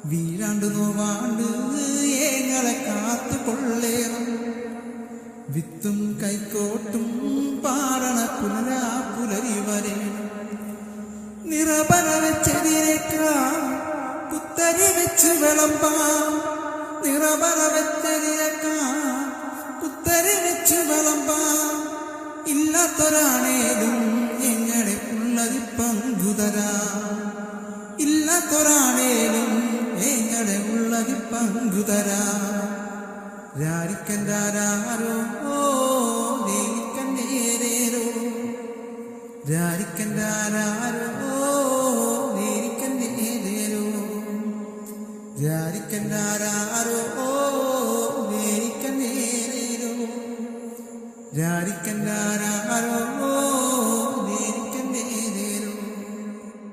വീരാണ്ട് നോവാണ്ട് ഏങ്ങളെ കാത്തുകൊള്ളേണം. വിത്തും കൈക്കോട്ടും പാടണ പുലരി വരേണം. നിറപറ വെച്ചതിനേക്കാം കുത്തരി വെച്ച് വിളമ്പാം. നിറപറ വെച്ചതിനേക്കാം കുത്തരി വെച്ച് വിളമ്പാം. ഇല്ലാത്തൊരാണേലും എങ്ങനെ ഉള്ളത് പങ്കുതരാം. ഇല്ലാത്തൊരാണേലും എങ്ങനെ ഉള്ളത് പങ്കുതരാം. രാരിക്കൻ്റാരോ നേരിക്കണ്ടേരോ. രാരിക്കൻ്റാരോ നേരിക്കണ്ടേരോ. രാരിക്കൻ്റാര